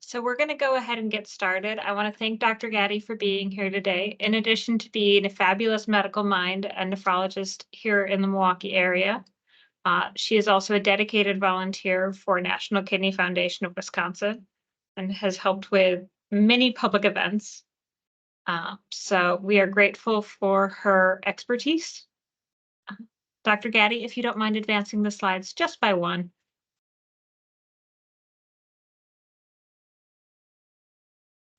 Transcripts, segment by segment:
So we're going to go ahead and get started. I want to thank Dr. Gaddy for being here today. In addition to being a fabulous medical mind and nephrologist here in the Milwaukee area, she is also a dedicated volunteer for National Kidney Foundation of Wisconsin and has helped with many public events. So we are grateful for her expertise. Dr. Gaddy, if you don't mind advancing the slides just by one.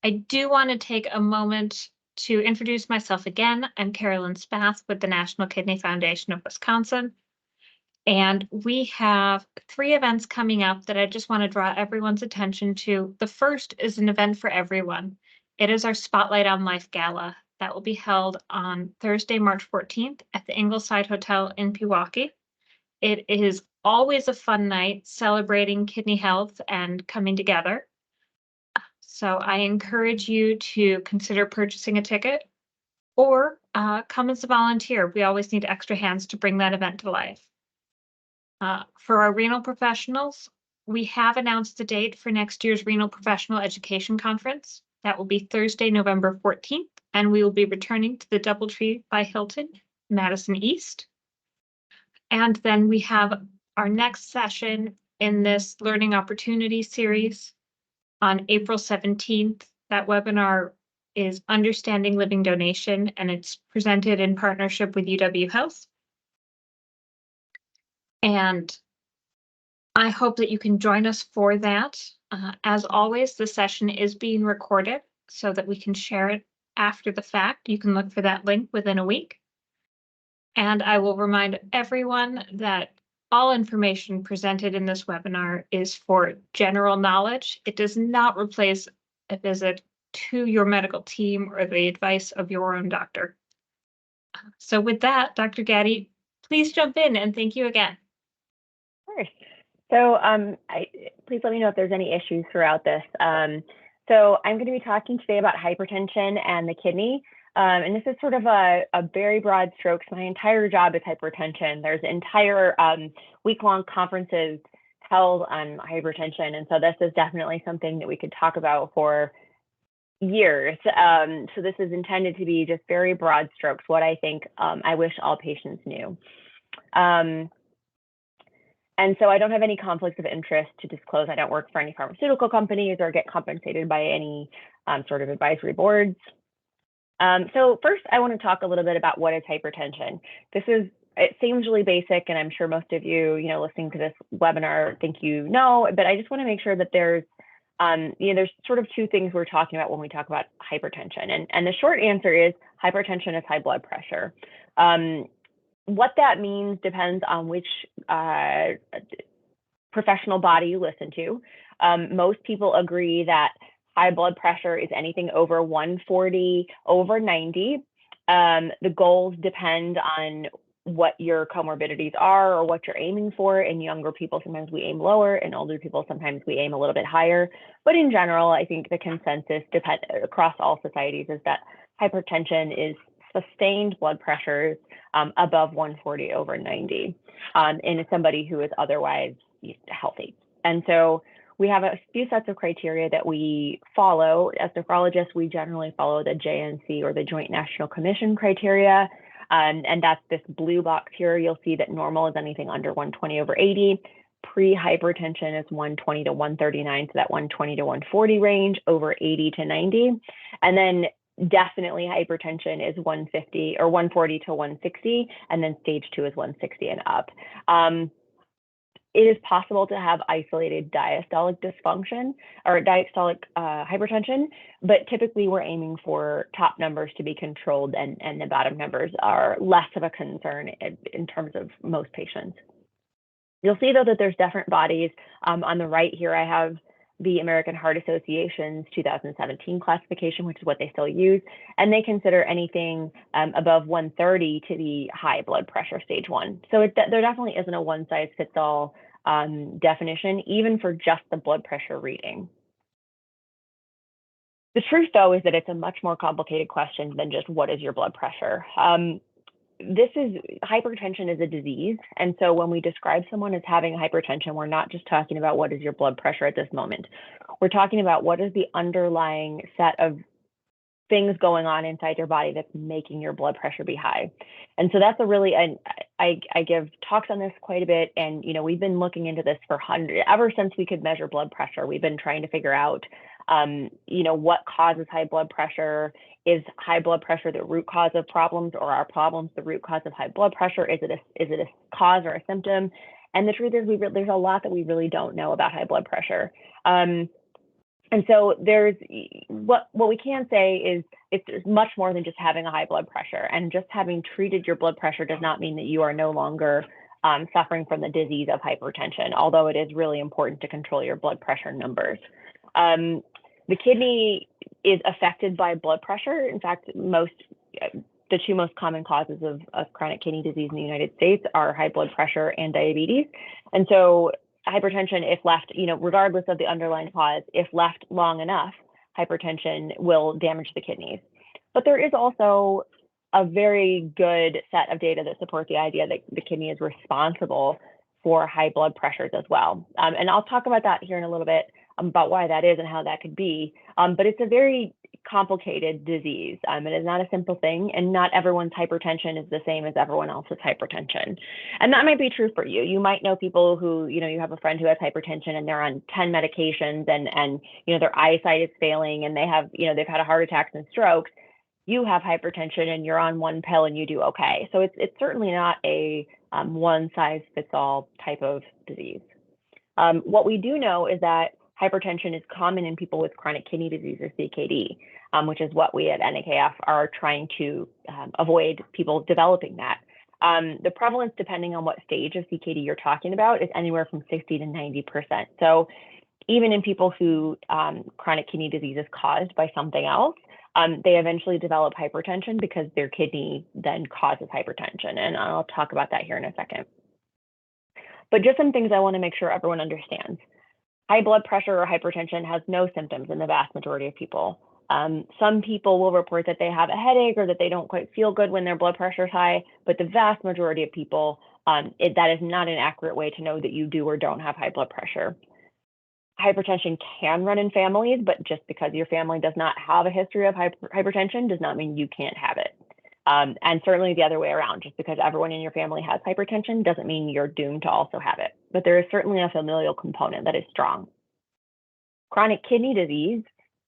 I do want to take a moment to introduce myself again. I'm Carolyn Spath with the National Kidney Foundation of Wisconsin. And we have 3 events coming up that I just want to draw everyone's attention to. The first is an event for everyone. It is our Spotlight on Life Gala that will be held on Thursday, March 14th at the Ingleside Hotel in Pewaukee. It is always a fun night celebrating kidney health and coming together. So I encourage you to consider purchasing a ticket or come as a volunteer. We always need extra hands to bring that event to life. For our renal professionals, we have announced the date for next year's Renal Professional Education Conference. That will be Thursday, November 14th, and we will be returning to the Doubletree by Hilton, Madison East. And then we have our next session in this Learning Opportunity series on April 17th. That webinar is Understanding Living Donation, and it's presented in partnership with UW Health. And I hope that you can join us for that. As always, the session is being recorded so that we can share it after the fact. You can look for that link within a week. And I will remind everyone that all information presented in this webinar is for general knowledge. It does not replace a visit to your medical team or the advice of your own doctor. So with that, Dr. Gaddy, please jump in and thank you again. Of course. So please let me know if there's any issues throughout this. So I'm going to be talking today about hypertension and the kidney. And this is sort of a very broad strokes. My entire job is hypertension. There's entire week-long conferences held on hypertension. And so this is definitely something that we could talk about for years. So this is intended to be just very broad strokes, what I think I wish all patients knew. And so I don't have any conflicts of interest to disclose. I don't work for any pharmaceutical companies or get compensated by any sort of advisory boards. So first, I want to talk a little bit about what is hypertension. It seems really basic, and I'm sure most of you, listening to this webinar think you know, but I just want to make sure that there's sort of 2 things we're talking about when we talk about hypertension. And the short answer is hypertension is high blood pressure. What that means depends on which professional body you listen to. Most people agree that high blood pressure is anything over 140 over 90. The goals depend on what your comorbidities are or what you're aiming for. In younger people, sometimes we aim lower. In older people, sometimes we aim a little bit higher. But in general, I think the consensus across all societies is that hypertension is sustained blood pressures above 140 over 90 in somebody who is otherwise healthy. And so we have a few sets of criteria that we follow. As nephrologists, we generally follow the JNC or the Joint National Commission criteria. And that's this blue box here. You'll see that normal is anything under 120 over 80. Pre-hypertension is 120 to 139, so that 120 to 140 range, over 80 to 90. And then definitely hypertension is 150 or 140 to 160, and then stage 2 is 160 and up. It is possible to have isolated diastolic dysfunction or diastolic hypertension, but typically we're aiming for top numbers to be controlled, and the bottom numbers are less of a concern in terms of most patients. You'll see, though, that there's different bodies. On the right here, I have the American Heart Association's 2017 classification, which is what they still use, and they consider anything above 130 to be high blood pressure stage 1. So there definitely isn't a one-size-fits-all definition, even for just the blood pressure reading. The truth, though, is that it's a much more complicated question than just what is your blood pressure. hypertension is a disease. And so when we describe someone as having hypertension, we're not just talking about what is your blood pressure at this moment. We're talking about what is the underlying set of things going on inside your body that's making your blood pressure be high. And so that's a really, and I give talks on this quite a bit. And, we've been looking into this for ever since we could measure blood pressure. We've been trying to figure out, what causes high blood pressure. Is high blood pressure the root cause of problems, or are problems the root cause of high blood pressure? Is it a cause or a symptom? And the truth is, there's a lot that we really don't know about high blood pressure. And so there's what we can say is it's much more than just having a high blood pressure, and just having treated your blood pressure does not mean that you are no longer suffering from the disease of hypertension, although it is really important to control your blood pressure numbers. The kidney is affected by blood pressure. In fact, the two most common causes of chronic kidney disease in the United States are high blood pressure and diabetes. And so hypertension, if left, regardless of the underlying cause, if left long enough, hypertension will damage the kidneys. But there is also a very good set of data that support the idea that the kidney is responsible for high blood pressures as well. And I'll talk about that here in a little bit, about why that is and how that could be. But it's a very complicated disease. It is not a simple thing, and not everyone's hypertension is the same as everyone else's hypertension. And that might be true for you. You might know people who, you have a friend who has hypertension and they're on 10 medications, and their eyesight is failing, and they've had a heart attacks and strokes. You have hypertension and you're on one pill and you do okay. So it's certainly not a one size fits all type of disease. What we do know is that hypertension is common in people with chronic kidney disease, or CKD, which is what we at NAKF are trying to avoid people developing that. The prevalence, depending on what stage of CKD you're talking about, is anywhere from 60 to 90%. So even in people who chronic kidney disease is caused by something else, they eventually develop hypertension because their kidney then causes hypertension. And I'll talk about that here in a second. But just some things I want to make sure everyone understands. High blood pressure or hypertension has no symptoms in the vast majority of people. Some people will report that they have a headache or that they don't quite feel good when their blood pressure is high, but the vast majority of people, that is not an accurate way to know that you do or don't have high blood pressure. Hypertension can run in families, but just because your family does not have a history of hypertension does not mean you can't have it. And certainly the other way around, just because everyone in your family has hypertension doesn't mean you're doomed to also have it. But there is certainly a familial component that is strong. Chronic kidney disease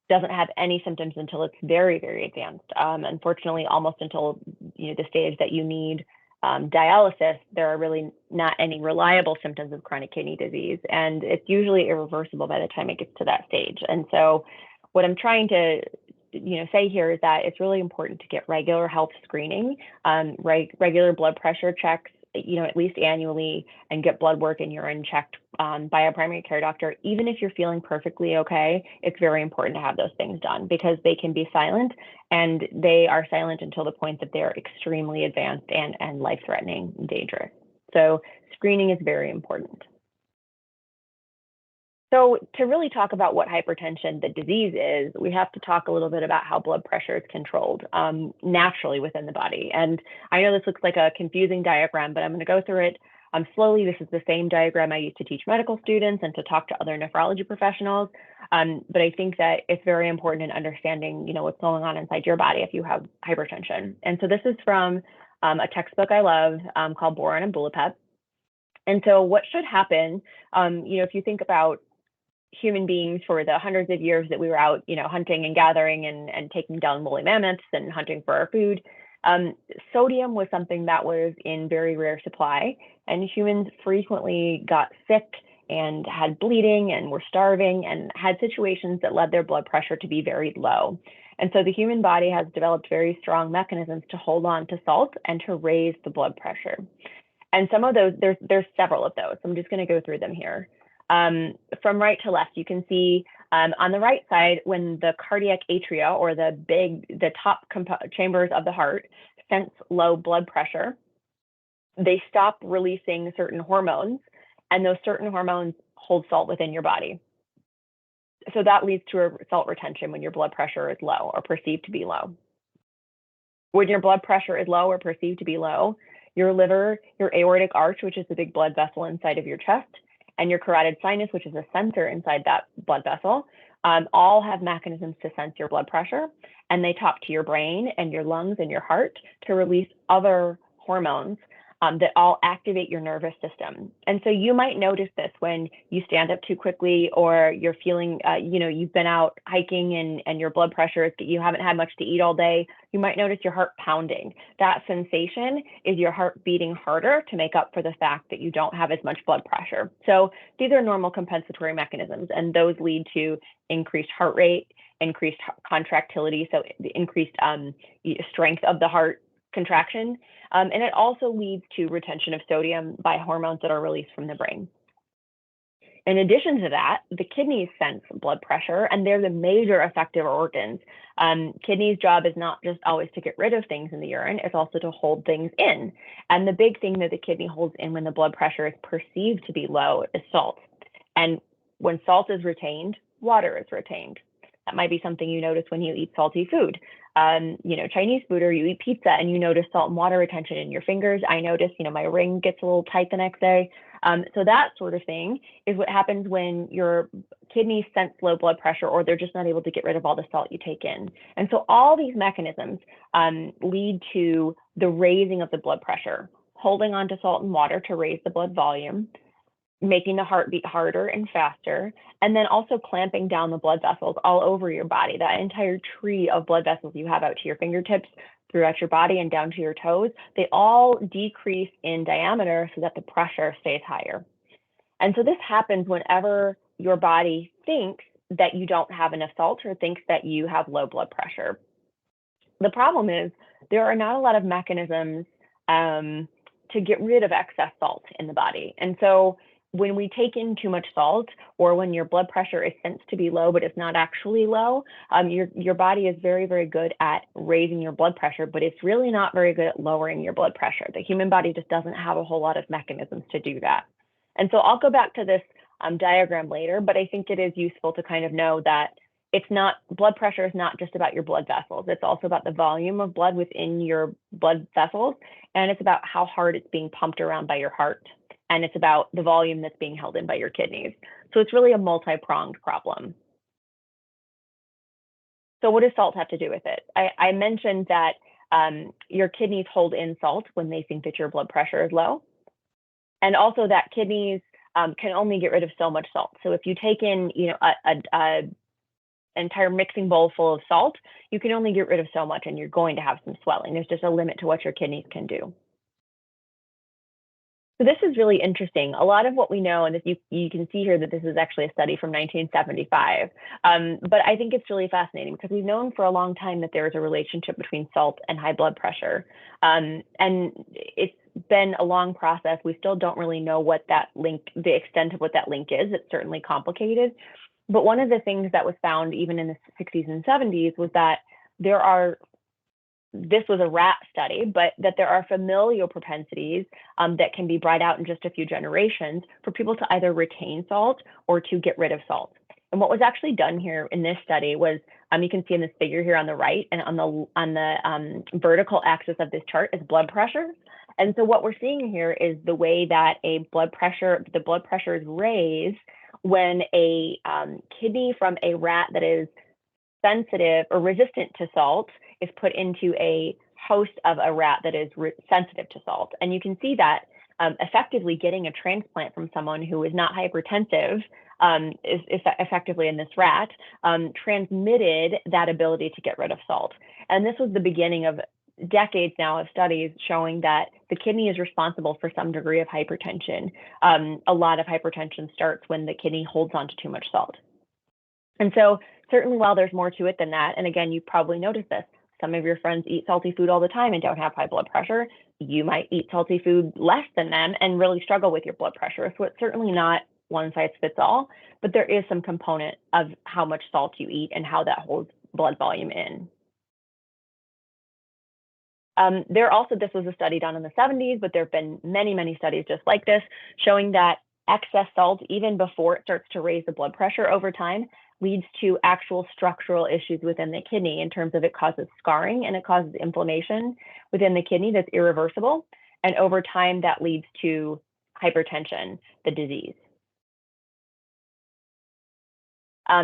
doesn't have any symptoms until it's very, very advanced. Unfortunately, almost until the stage that you need dialysis, there are really not any reliable symptoms of chronic kidney disease, and it's usually irreversible by the time it gets to that stage. And so what I'm trying to say here is that it's really important to get regular health screening, regular blood pressure checks, at least annually, and get blood work and urine checked by a primary care doctor. Even if you're feeling perfectly okay, it's very important to have those things done, because they can be silent, and they are silent until the point that they're extremely advanced and life-threatening and dangerous. So screening is very important. So to really talk about what hypertension, the disease is, we have to talk a little bit about how blood pressure is controlled naturally within the body. And I know this looks like a confusing diagram, but I'm going to go through it slowly. This is the same diagram I used to teach medical students and to talk to other nephrology professionals. But I think that it's very important in understanding, what's going on inside your body if you have hypertension. And so this is from a textbook I love called Boron and Bullipep. And so what should happen, if you think about human beings for the hundreds of years that we were out, hunting and gathering and taking down woolly mammoths and hunting for our food, sodium was something that was in very rare supply, and humans frequently got sick and had bleeding and were starving and had situations that led their blood pressure to be very low. And so the human body has developed very strong mechanisms to hold on to salt and to raise the blood pressure. And some of those, there's several of those. I'm just going to go through them here. From right to left, you can see on the right side, when the cardiac atria, or the top chambers of the heart, sense low blood pressure, they stop releasing certain hormones, and those certain hormones hold salt within your body. So that leads to a salt retention when your blood pressure is low or perceived to be low. When your blood pressure is low or perceived to be low, your liver, your aortic arch, which is the big blood vessel inside of your chest, and your carotid sinus, which is a sensor inside that blood vessel, all have mechanisms to sense your blood pressure, and they talk to your brain and your lungs and your heart to release other hormones that all activate your nervous system. And so you might notice this when you stand up too quickly, or you're feeling, you've been out hiking and your blood pressure, you haven't had much to eat all day. You might notice your heart pounding. That sensation is your heart beating harder to make up for the fact that you don't have as much blood pressure. So these are normal compensatory mechanisms, and those lead to increased heart rate, increased contractility, so the increased strength of the heart contraction. And it also leads to retention of sodium by hormones that are released from the brain. In addition to that, the kidneys sense blood pressure, and they're the major effective organs. Kidneys' job is not just always to get rid of things in the urine, it's also to hold things in. And the big thing that the kidney holds in when the blood pressure is perceived to be low is salt. And when salt is retained, water is retained. That might be something you notice when you eat salty food. Chinese food, or you eat pizza and you notice salt and water retention in your fingers. I notice, my ring gets a little tight the next day. So that sort of thing is what happens when your kidneys sense low blood pressure, or they're just not able to get rid of all the salt you take in. And so all these mechanisms lead to the raising of the blood pressure, holding on to salt and water to raise the blood volume, making the heart beat harder and faster, and then also clamping down the blood vessels all over your body. That entire tree of blood vessels you have out to your fingertips, throughout your body and down to your toes, they all decrease in diameter so that the pressure stays higher. And so this happens whenever your body thinks that you don't have enough salt or thinks that you have low blood pressure. The problem is there are not a lot of mechanisms to get rid of excess salt in the body. And so when we take in too much salt, or when your blood pressure is sensed to be low, but it's not actually low, your body is very, very good at raising your blood pressure, but it's really not very good at lowering your blood pressure. The human body just doesn't have a whole lot of mechanisms to do that. And so I'll go back to this diagram later, but I think it is useful to kind of know that blood pressure is not just about your blood vessels. It's also about the volume of blood within your blood vessels, and it's about how hard it's being pumped around by your heart. And it's about the volume that's being held in by your kidneys. So it's really a multi-pronged problem. So what does salt have to do with it? I mentioned that your kidneys hold in salt when they think that your blood pressure is low. And also that kidneys can only get rid of so much salt. So if you take in, an entire mixing bowl full of salt, you can only get rid of so much, and you're going to have some swelling. There's just a limit to what your kidneys can do. So this is really interesting. A lot of what we know, and if you can see here that this is actually a study from 1975, but I think it's really fascinating because we've known for a long time that there is a relationship between salt and high blood pressure. And it's been a long process. We still don't really know what that link, the extent of what that link is. It's certainly complicated. But one of the things that was found even in the 60s and 70s was that this was a rat study, but that there are familial propensities that can be brought out in just a few generations for people to either retain salt or to get rid of salt. And what was actually done here in this study was, you can see in this figure here on the right, and on the vertical axis of this chart is blood pressure. And so what we're seeing here is the way that the blood pressure is raised when a kidney from a rat that is sensitive or resistant to salt is put into a host of a rat that is sensitive to salt. And you can see that effectively getting a transplant from someone who is not hypertensive is effectively in this rat transmitted that ability to get rid of salt. And this was the beginning of decades now of studies showing that the kidney is responsible for some degree of hypertension. A lot of hypertension starts when the kidney holds on to too much salt. And so certainly while there's more to it than that, and again, you probably noticed this, some of your friends eat salty food all the time and don't have high blood pressure. You might eat salty food less than them and really struggle with your blood pressure. So it's certainly not one size fits all, but there is some component of how much salt you eat and how that holds blood volume in. This was a study done in the 70s, but there have been many, many studies just like this showing that excess salt, even before it starts to raise the blood pressure over time, leads to actual structural issues within the kidney in terms of it causes scarring and it causes inflammation within the kidney that's irreversible. And over time, that leads to hypertension, the disease.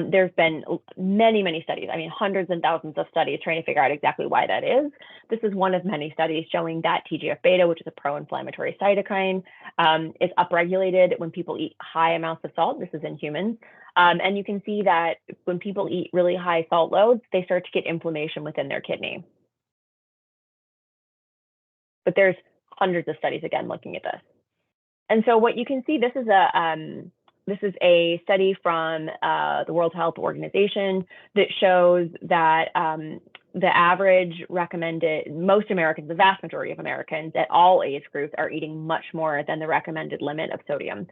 There's been many studies, I mean, hundreds and thousands of studies trying to figure out exactly why that is. This is one of many studies showing that TGF-beta, which is a pro-inflammatory cytokine, is upregulated when people eat high amounts of salt. This is in humans. And you can see that when people eat really high salt loads, they start to get inflammation within their kidney. But there's hundreds of studies, again, looking at this. And so what you can see, this is a study from the World Health Organization that shows that the average recommended, most Americans, the vast majority of Americans at all age groups are eating much more than the recommended limit of sodium.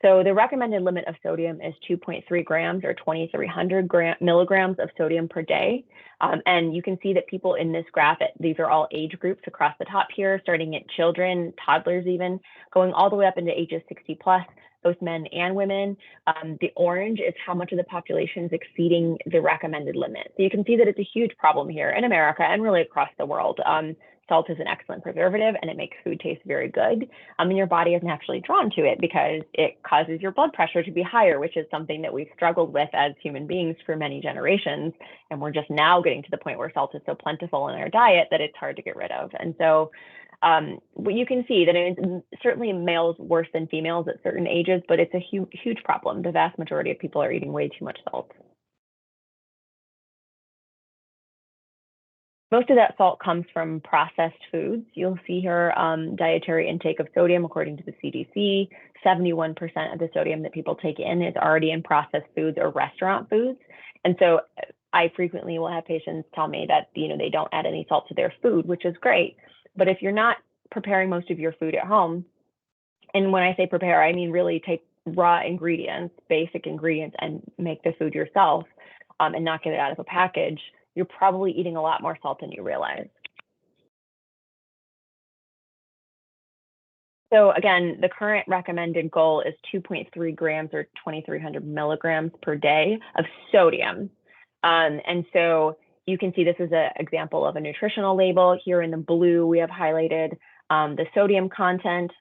So the recommended limit of sodium is 2.3 grams or 2,300 milligrams of sodium per day. And you can see that people in this graph, these are all age groups across the top here, starting at children, toddlers even, going all the way up into ages 60 plus, both men and women. The orange is how much of the population is exceeding the recommended limit. So you can see that it's a huge problem here in America and really across the world. Salt is an excellent preservative and it makes food taste very good. And your body is naturally drawn to it because it causes your blood pressure to be higher, which is something that we've struggled with as human beings for many generations. And we're just now getting to the point where salt is so plentiful in our diet that it's hard to get rid of. And so you can see that it's certainly males worse than females at certain ages, but it's a huge problem. The vast majority of people are eating way too much salt. Most of that salt comes from processed foods. You'll see here dietary intake of sodium, according to the CDC, 71% of the sodium that people take in is already in processed foods or restaurant foods. And so I frequently will have patients tell me that, they don't add any salt to their food, which is great. But if you're not preparing most of your food at home, and when I say prepare, I mean really take raw ingredients, basic ingredients, and make the food yourself and not get it out of a package, you're probably eating a lot more salt than you realize. So again, the current recommended goal is 2.3 grams or 2,300 milligrams per day of sodium. And so you can see this is an example of a nutritional label. Here in the blue, we have highlighted the sodium content.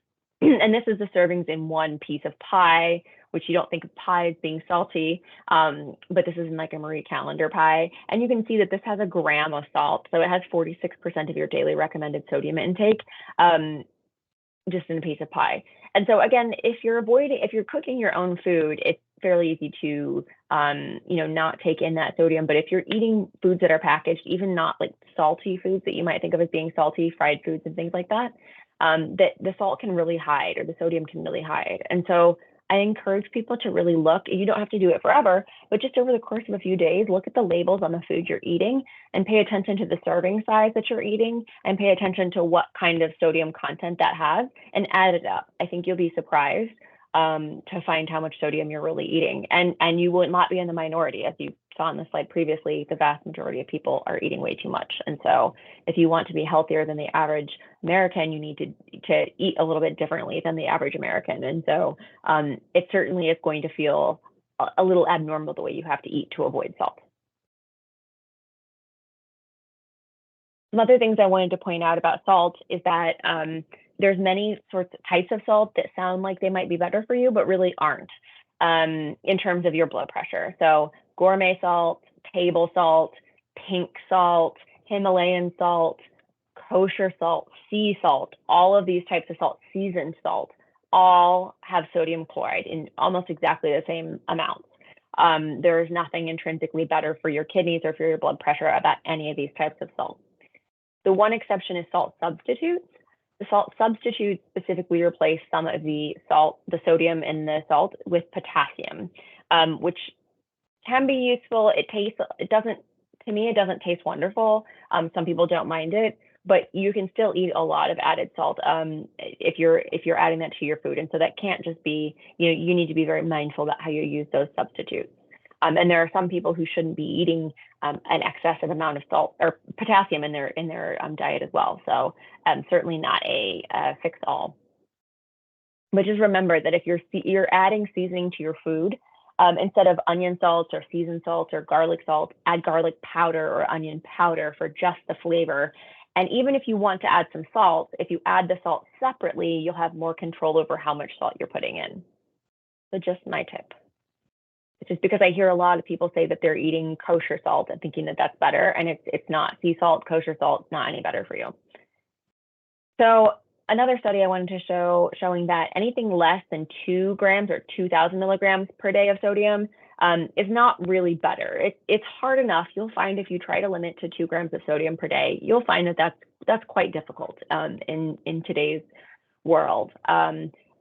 And this is the servings in one piece of pie, which you don't think of pie as being salty, but this is in like a Marie Callender pie. And you can see that this has a gram of salt. So it has 46% of your daily recommended sodium intake just in a piece of pie. And so again, if you're cooking your own food, it's fairly easy to, not take in that sodium. But if you're eating foods that are packaged, even not like salty foods that you might think of as being salty, fried foods and things like that, that the salt can really hide or the sodium can really hide. And so I encourage people to really look. You don't have to do it forever, but just over the course of a few days, look at the labels on the food you're eating and pay attention to the serving size that you're eating and pay attention to what kind of sodium content that has and add it up. I think you'll be surprised to find how much sodium you're really eating. And you will not be in the minority. As you saw on the slide previously, the vast majority of people are eating way too much. And so if you want to be healthier than the average American, you need to eat a little bit differently than the average American. And so it certainly is going to feel a little abnormal the way you have to eat to avoid salt. Some other things I wanted to point out about salt is that there's many sorts of types of salt that sound like they might be better for you, but really aren't in terms of your blood pressure. So gourmet salt, table salt, pink salt, Himalayan salt, kosher salt, sea salt, all of these types of salt, seasoned salt, all have sodium chloride in almost exactly the same amounts. There's nothing intrinsically better for your kidneys or for your blood pressure about any of these types of salt. The one exception is salt substitutes. The salt substitutes specifically replace some of the sodium in the salt with potassium, which can be useful. To me, it doesn't taste wonderful. Some people don't mind it, but you can still eat a lot of added salt if you're adding that to your food. And so that can't just be, you need to be very mindful about how you use those substitutes. And there are some people who shouldn't be eating an excessive amount of salt or potassium in their diet as well. So certainly not a fix-all. But just remember that if you're adding seasoning to your food, Instead of onion salts or seasoned salts or garlic salt, add garlic powder or onion powder for just the flavor. And even if you want to add some salt, if you add the salt separately, you'll have more control over how much salt you're putting in. So just my tip. It's just because I hear a lot of people say that they're eating kosher salt and thinking that that's better, and it's not. Sea salt, kosher salt, not any better for you. So another study I wanted to show, showing that anything less than 2 grams or 2,000 milligrams per day of sodium is not really better. It's hard enough. You'll find if you try to limit to 2 grams of sodium per day, you'll find that that's quite difficult in today's world.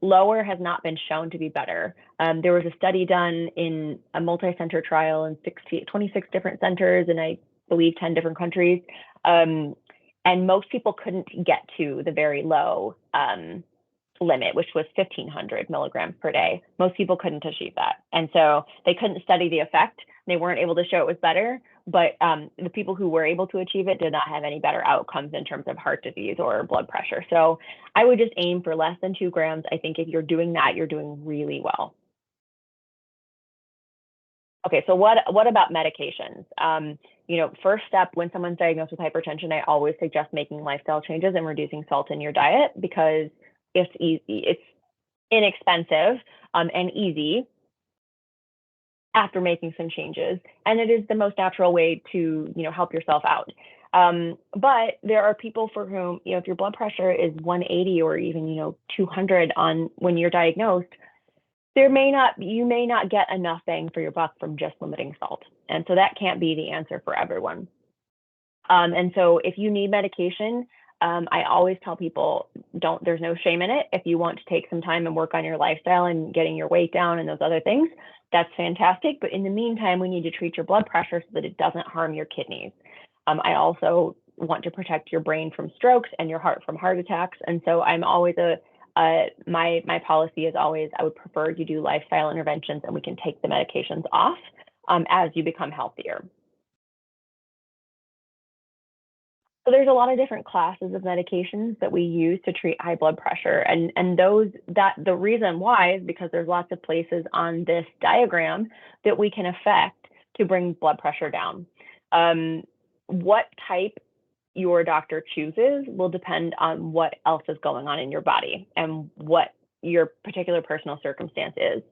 Lower has not been shown to be better. There was a study done in a multi-center trial in 26 different centers in, I believe, 10 different countries. And most people couldn't get to the very low limit, which was 1,500 milligrams per day. Most people couldn't achieve that. And so they couldn't study the effect. They weren't able to show it was better, but the people who were able to achieve it did not have any better outcomes in terms of heart disease or blood pressure. So I would just aim for less than 2 grams. I think if you're doing that, you're doing really well. Okay, so what about medications? First step when someone's diagnosed with hypertension, I always suggest making lifestyle changes and reducing salt in your diet because it's easy, it's inexpensive and easy after making some changes, and it is the most natural way to help yourself out. But there are people for whom if your blood pressure is 180 or even 200 on when you're diagnosed, you may not get enough bang for your buck from just limiting salt, and so that can't be the answer for everyone. And so if you need medication, I always tell people there's no shame in it. If you want to take some time and work on your lifestyle and getting your weight down and those other things, that's fantastic. But in the meantime, we need to treat your blood pressure so that it doesn't harm your kidneys. I also want to protect your brain from strokes and your heart from heart attacks. And so I'm always my policy is always, I would prefer you do lifestyle interventions and we can take the medications off as you become healthier. So there's a lot of different classes of medications that we use to treat high blood pressure. And the reason why is because there's lots of places on this diagram that we can affect to bring blood pressure down. What type your doctor chooses will depend on what else is going on in your body and what your particular personal circumstance is.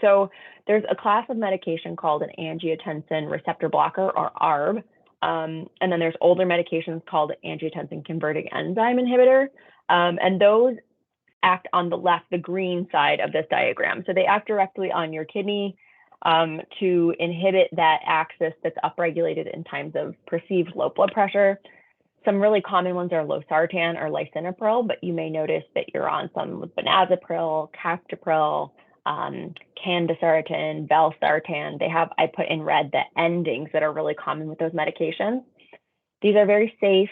So there's a class of medication called an angiotensin receptor blocker, or ARB. And then there's older medications called angiotensin converting enzyme inhibitor. And those act on the left, the green side of this diagram. So they act directly on your kidney to inhibit that axis that's upregulated in times of perceived low blood pressure. Some really common ones are losartan or lisinopril, but you may notice that you're on some with benazepril, captopril, candesartan, valsartan. I put in red the endings that are really common with those medications. These are very safe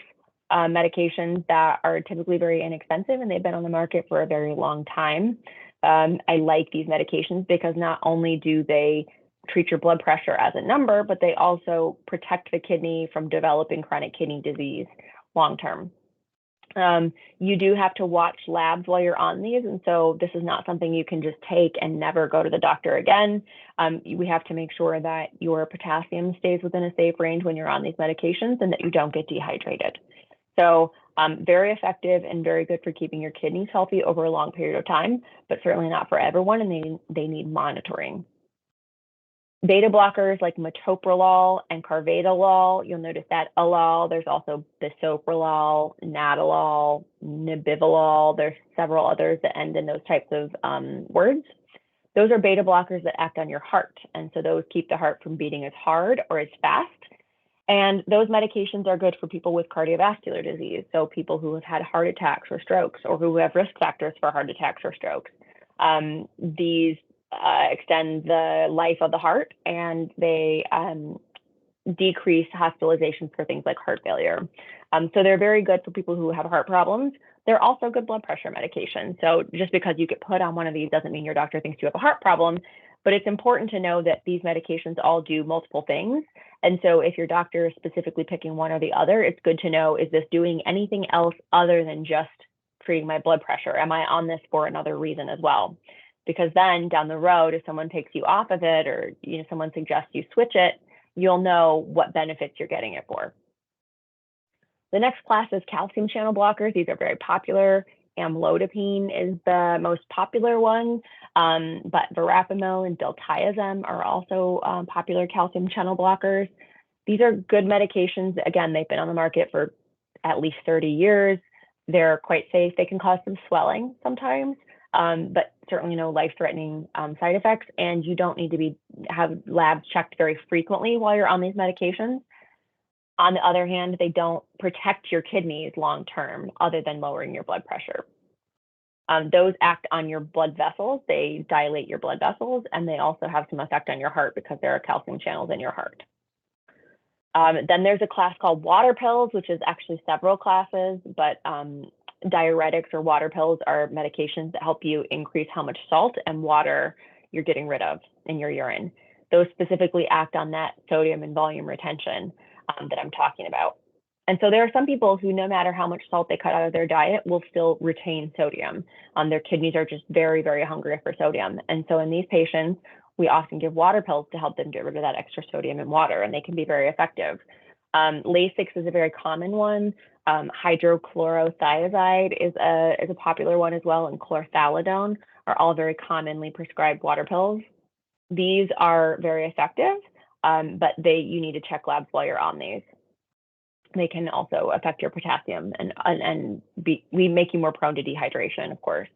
medications that are typically very inexpensive, and they've been on the market for a very long time. I like these medications because not only do they treat your blood pressure as a number, but they also protect the kidney from developing chronic kidney disease long term. You do have to watch labs while you're on these, and so this is not something you can just take and never go to the doctor again. We have to make sure that your potassium stays within a safe range when you're on these medications and that you don't get dehydrated. So very effective and very good for keeping your kidneys healthy over a long period of time, but certainly not for everyone, and they need monitoring. Beta blockers like metoprolol and carvedilol, you'll notice that alol, there's also bisoprolol, nadolol, nebivolol, there's several others that end in those types of words. Those are beta blockers that act on your heart, and so those keep the heart from beating as hard or as fast. And those medications are good for people with cardiovascular disease, so people who have had heart attacks or strokes, or who have risk factors for heart attacks or strokes. These extend the life of the heart, and they decrease hospitalizations for things like heart failure. So they're very good for people who have heart problems. They're also good blood pressure medication. So just because you get put on one of these doesn't mean your doctor thinks you have a heart problem, but it's important to know that these medications all do multiple things. And so if your doctor is specifically picking one or the other, it's good to know, is this doing anything else other than just treating my blood pressure? Am I on this for another reason as well? because then down the road, if someone takes you off of it or someone suggests you switch it, you'll know what benefits you're getting it for. The next class is calcium channel blockers. These are very popular. Amlodipine is the most popular one, but verapamil and diltiazem are also popular calcium channel blockers. These are good medications. Again, they've been on the market for at least 30 years. They're quite safe. They can cause some swelling sometimes, but certainly no life-threatening side effects. And you don't need to have labs checked very frequently while you're on these medications. On the other hand, they don't protect your kidneys long-term other than lowering your blood pressure. Those act on your blood vessels. They dilate your blood vessels, and they also have some effect on your heart because there are calcium channels in your heart. Then there's a class called water pills, which is actually several classes, but diuretics or water pills are medications that help you increase how much salt and water you're getting rid of in your urine. Those specifically act on that sodium and volume retention that I'm talking about. And so there are some people who, no matter how much salt they cut out of their diet, will still retain sodium. Their kidneys are just very, very hungry for sodium. And so in these patients, we often give water pills to help them get rid of that extra sodium in water, and they can be very effective. Lasix is a very common one. Hydrochlorothiazide is a popular one as well, and chlorthalidone are all very commonly prescribed water pills. These are very effective, but you need to check labs while you're on these. They can also affect your potassium and make you more prone to dehydration, of course.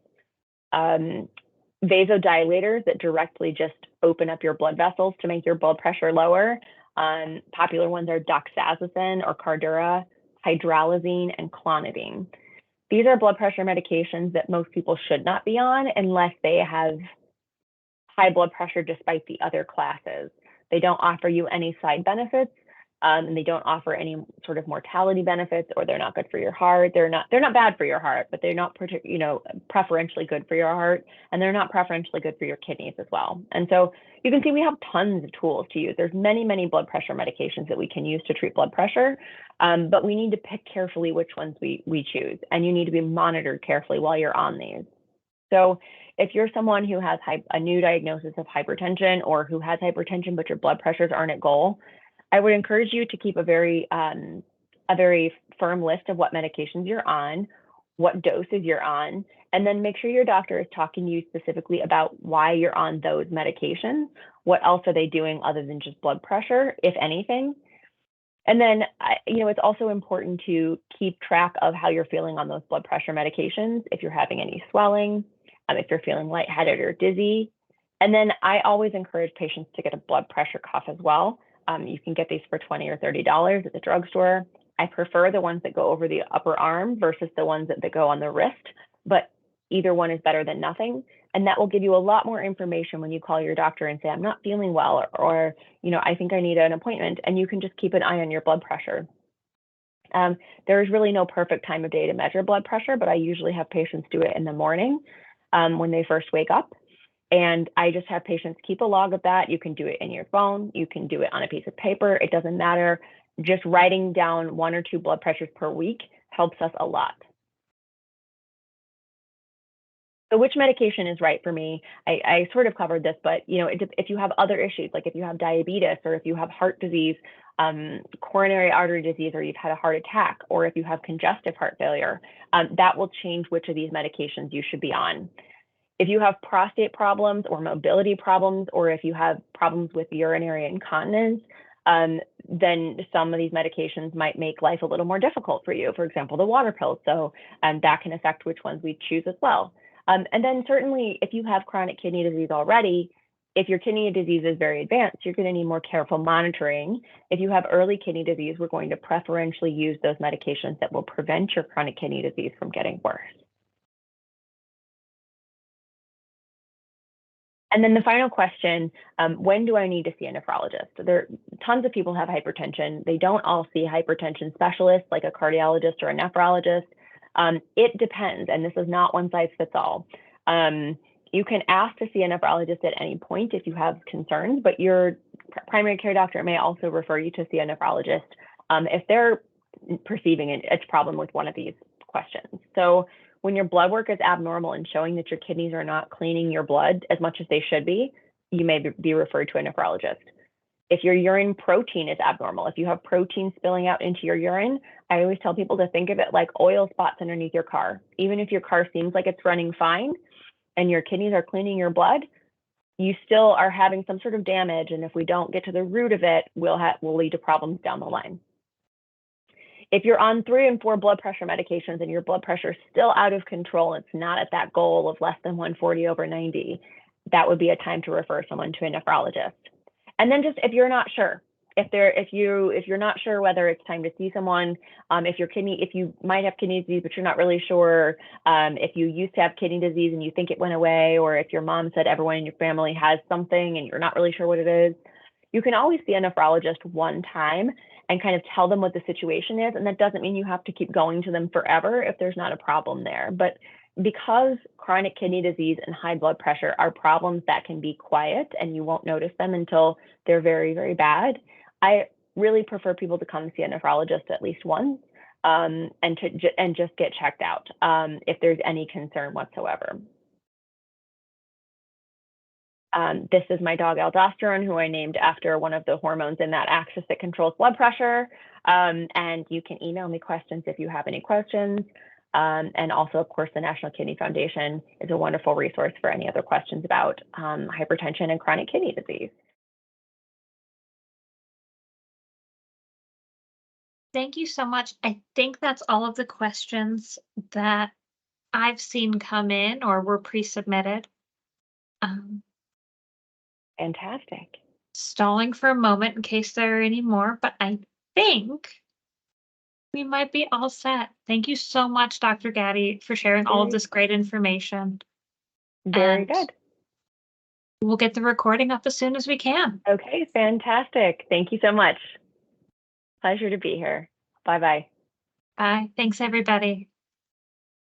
Vasodilators that directly just open up your blood vessels to make your blood pressure lower. Popular ones are doxazosin or Cardura, hydralazine, and clonidine. These are blood pressure medications that most people should not be on unless they have high blood pressure despite the other classes. They don't offer you any side benefits, and they don't offer any sort of mortality benefits, or they're not good for your heart. They're not bad for your heart, but they're not preferentially good for your heart, and they're not preferentially good for your kidneys as well. And so you can see we have tons of tools to use. There's many, many blood pressure medications that we can use to treat blood pressure, but we need to pick carefully which ones we choose, and you need to be monitored carefully while you're on these. So if you're someone who has a new diagnosis of hypertension, or who has hypertension but your blood pressures aren't at goal, I would encourage you to keep a very firm list of what medications you're on, what doses you're on, and then make sure your doctor is talking to you specifically about why you're on those medications. What else are they doing other than just blood pressure, if anything? And then, it's also important to keep track of how you're feeling on those blood pressure medications, if you're having any swelling, if you're feeling lightheaded or dizzy. And then I always encourage patients to get a blood pressure cuff as well. You can get these for $20 or $30 at the drugstore. I prefer the ones that go over the upper arm versus the ones that go on the wrist, but either one is better than nothing. And that will give you a lot more information when you call your doctor and say, I'm not feeling well, or I think I need an appointment, and you can just keep an eye on your blood pressure. There is really no perfect time of day to measure blood pressure, but I usually have patients do it in the morning when they first wake up. And I just have patients keep a log of that. You can do it in your phone. You can do it on a piece of paper. It doesn't matter. Just writing down 1 or 2 blood pressures per week helps us a lot. So which medication is right for me? I sort of covered this, but if you have other issues, like if you have diabetes, or if you have heart disease, coronary artery disease, or you've had a heart attack, or if you have congestive heart failure, that will change which of these medications you should be on. If you have prostate problems or mobility problems, or if you have problems with urinary incontinence, then some of these medications might make life a little more difficult for you. For example, the water pills. So that can affect which ones we choose as well. And then certainly if you have chronic kidney disease already, if your kidney disease is very advanced, you're going to need more careful monitoring. If you have early kidney disease, we're going to preferentially use those medications that will prevent your chronic kidney disease from getting worse. And then the final question, when do I need to see a nephrologist? Tons of people have hypertension. They don't all see hypertension specialists like a cardiologist or a nephrologist. It depends, and this is not one size fits all. You can ask to see a nephrologist at any point if you have concerns, but your primary care doctor may also refer you to see a nephrologist if they're perceiving a problem with one of these questions. So when your blood work is abnormal and showing that your kidneys are not cleaning your blood as much as they should be, you may be referred to a nephrologist. If your urine protein is abnormal, if you have protein spilling out into your urine, I always tell people to think of it like oil spots underneath your car. Even if your car seems like it's running fine and your kidneys are cleaning your blood, you still are having some sort of damage. And if we don't get to the root of it, we'll lead to problems down the line. If you're on 3 and 4 blood pressure medications and your blood pressure is still out of control, it's not at that goal of less than 140/90, that would be a time to refer someone to a nephrologist. And then just if you're not sure, if you're not sure whether it's time to see someone, if you might have kidney disease but you're not really sure, if you used to have kidney disease and you think it went away, or if your mom said everyone in your family has something and you're not really sure what it is, you can always see a nephrologist one time and kind of tell them what the situation is. And that doesn't mean you have to keep going to them forever if there's not a problem there. But because chronic kidney disease and high blood pressure are problems that can be quiet and you won't notice them until they're very, very bad, I really prefer people to come see a nephrologist at least once, and just get checked out if there's any concern whatsoever. This is my dog aldosterone, who I named after one of the hormones in that axis that controls blood pressure. And you can email me questions if you have any questions. And also, of course, the National Kidney Foundation is a wonderful resource for any other questions about hypertension and chronic kidney disease. Thank you so much. I think that's all of the questions that I've seen come in or were pre-submitted. Fantastic. Stalling for a moment in case there are any more, but I think we might be all set. Thank you so much, Dr. Gaddy, for sharing all of this great information. Very And good. we'll get the recording up as soon as we can. Okay, fantastic. Thank you so much. Pleasure to be here. Bye-bye. Bye. Thanks, everybody.